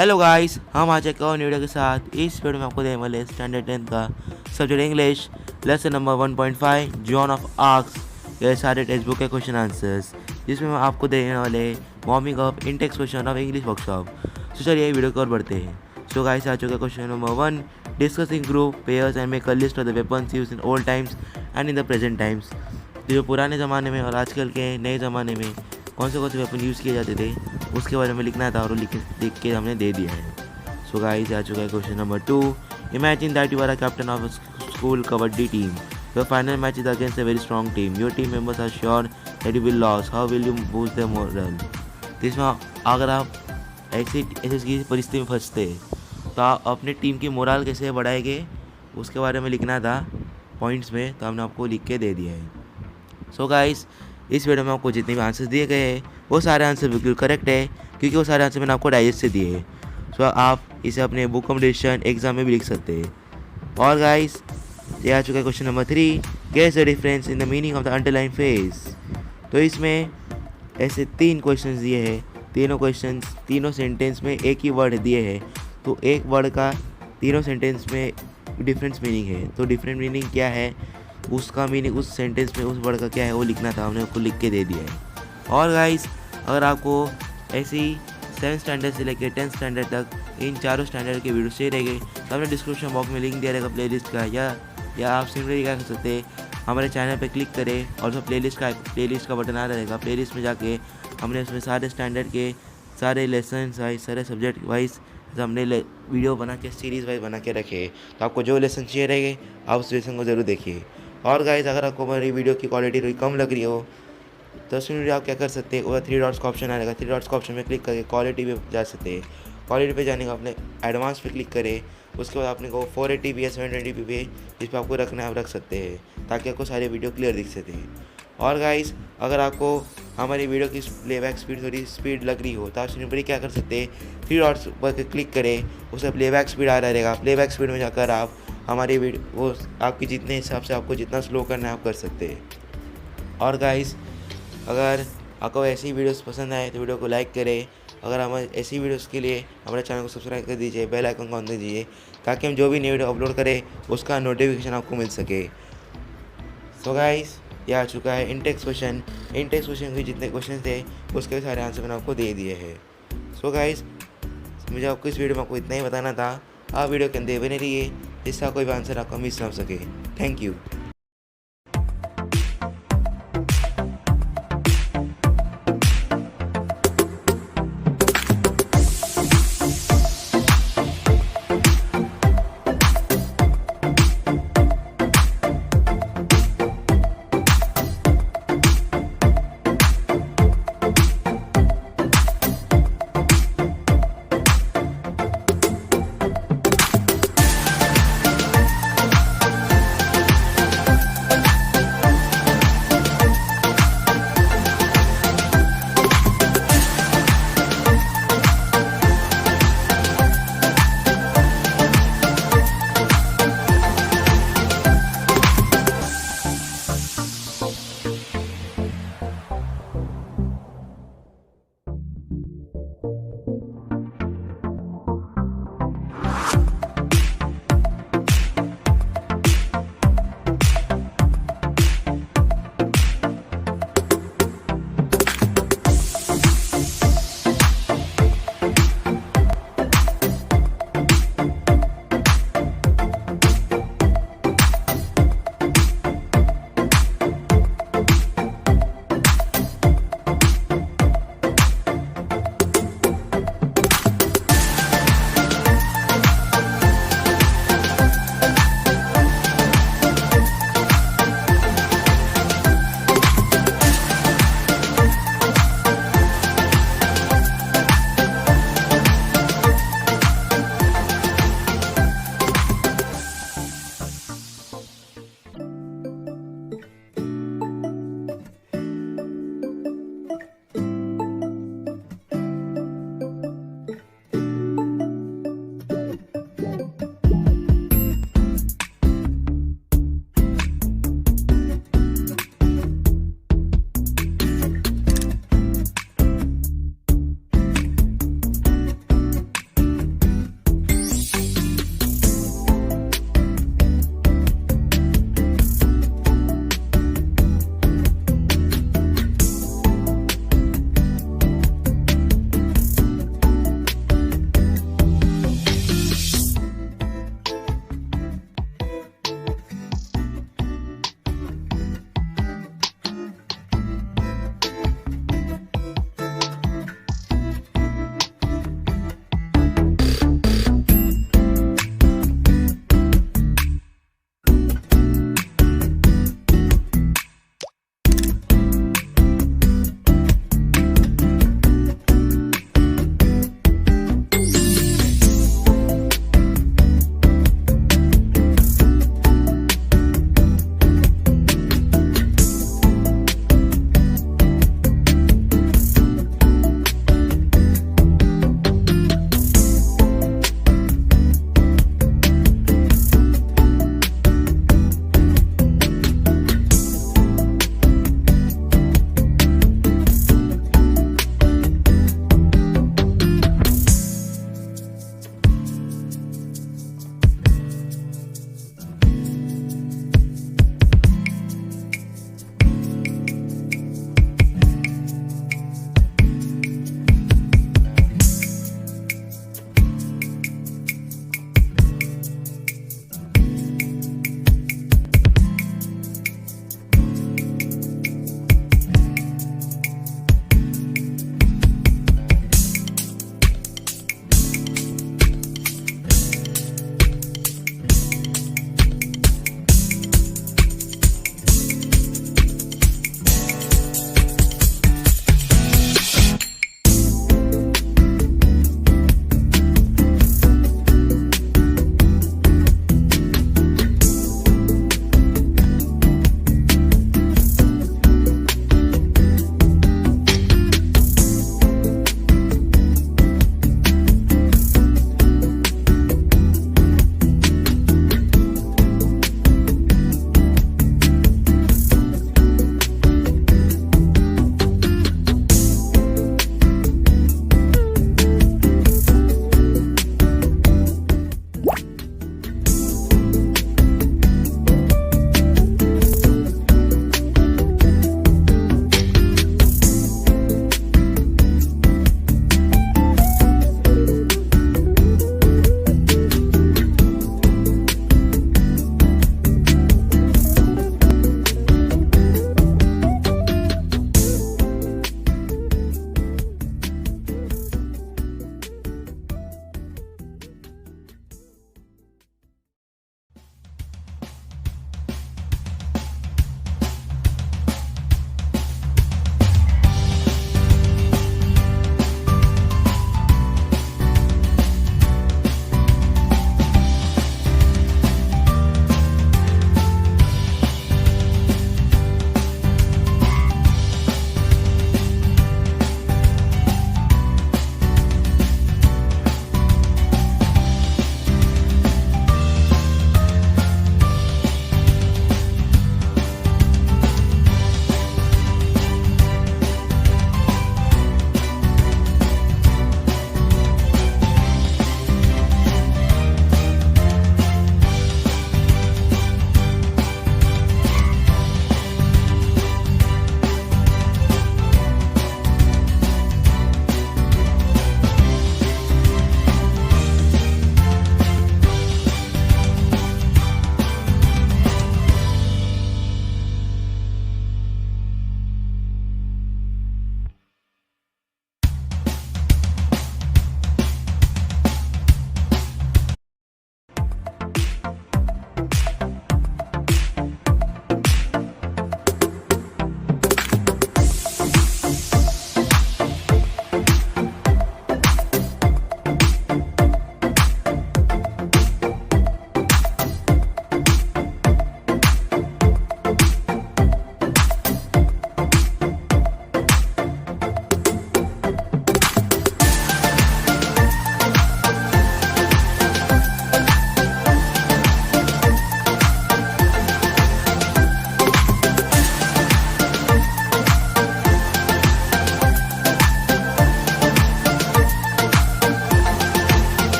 Hello guys, हम आज एक और वीडियो के साथ इस वीडियो में आपको देने वाले स्टैंडर्ड 10 का subject English lesson number 1.5 John of arcs ये सारे टेक्स्ट बुक के क्वेश्चन आंसर्स, जिसमें हम आपको देने वाले warming up Intex question of English workshop. तो चलिए वीडियो को और बढ़ते हैं। सो गाइस, आ चुका question number 1, discussing group pairs and make a list of the weapons used in old times and in the present times. जो पुराने ज़माने में और आजकल के नए ज़माने में कौन से वेपन यूज़ किए जाते थे उसके बारे में लिखना था और लिख के हमने दे दिया है। सो गाइस, आ चुका है question number 2। Imagine that you are a captain of school kabaddi team. Your final match is against a very strong team. Your team members are sure that you will loss. How will you boost their morale. तो इसमें अगर आप ऐसी परिस्थिति में फंसते तो आप अपनी टीम की मोरल कैसे बढ़ाएंगे उसके बारे में लिखना था पॉइंट्स में, तो हमने आपको लिख के दे दिया है। सो गाइस, इस वीडियो में आपको जितने भी आंसर्स दिए गए हैं वो सारे आंसर बिल्कुल करेक्ट है, क्योंकि वो सारे आंसर मैंने आपको डाइजेस्ट से दिए हैं। सो आप इसे अपने बुक कॉम्पिटिशन एग्जाम में भी लिख सकते हैं। और गाइस, ये आ चुका है question number 3, guess the difference in the meaning of the underline phrase. तो इसमें ऐसे 3 क्वेश्चन दिए हैं। तीनों क्वेश्चन तीनों सेंटेंस में एक ही वर्ड दिए हैं, तो एक वर्ड का तीनों सेंटेंस में डिफरेंस मीनिंग है। तो डिफरेंट मीनिंग क्या है उसका मीनिंग उस सेंटेंस में उस वर्ड का क्या है वो लिखना था, हमने उसको लिख के दे दिया है। और गाइस, अगर आपको ऐसी 7 स्टैंडर्ड से लेकर 10 स्टैंडर्ड तक इन चारों स्टैंडर्ड के वीडियो चाहिए रहेंगे तो हमने डिस्क्रिप्शन बॉक्स में लिंक दिया रहेगा प्लेलिस्ट का, या आप सिंपली क्या कर सकते हैं, हमारे चैनल पे क्लिक करें और उसमें प्लेलिस्ट का बटन आ रहेगा। प्लेलिस्ट में जाके हमने उसमें सारे स्टैंडर्ड के सारे लेसन वाइज सारे सब्जेक्ट वाइज हमने वीडियो बना के सीरीज़ वाइज बना के रखे। तो आपको जो लेसन चाहिए रहेंगे आप उस लेसन को ज़रूर देखिए। और गाइस, अगर आपको हमारी वीडियो की क्वालिटी थोड़ी कम लग रही हो तो उसमें भी आप क्या कर सकते हैं, वो 3 डॉट्स का ऑप्शन आएगा। 3 डॉट्स का ऑप्शन में क्लिक करके क्वालिटी पे जा सकते हैं। क्वालिटी पे जाने का अपने एडवांस पे क्लिक करें, उसके बाद आपने को 480p या 720p पे जिस पर आपको रखना है आप रख सकते हैं, ताकि आपको सारी वीडियो क्लियर दिख सके। और गाइस, अगर आपको हमारी वीडियो की प्लेबैक स्पीड थोड़ी स्पीड लग रही हो तो आप सिंपली क्या कर सकते हैं, 3 डॉट्स पर क्लिक करें, उससे प्लेबैक स्पीड आ रहेगा। प्लेबैक स्पीड में जाकर आप हमारी वीडियो वो आपकी जितने हिसाब से आपको जितना स्लो करना है आप कर सकते हैं। और गाइस, अगर आपको ऐसी वीडियोस पसंद आए तो वीडियो को लाइक करें। अगर हमारे ऐसी वीडियोस के लिए हमारे चैनल को सब्सक्राइब कर दीजिए, बेल आइकन को ऑन कर दीजिए, ताकि हम जो भी नई वीडियो अपलोड करें उसका नोटिफिकेशन आपको मिल सके। सो गाइस, ये आ चुका है इंटेक्स क्वेश्चन। इंटेक्स क्वेश्चन के जितने क्वेश्चन थे उसके सारे आंसर मैंने आपको दे दिए हैं। सो गाइस, मुझे आपको इस वीडियो में आपको इतना ही बताना था। आप वीडियो के अंदर बने रहिए जिसका कोई भी आंसर आपको मिस ना हो सके। Thank you.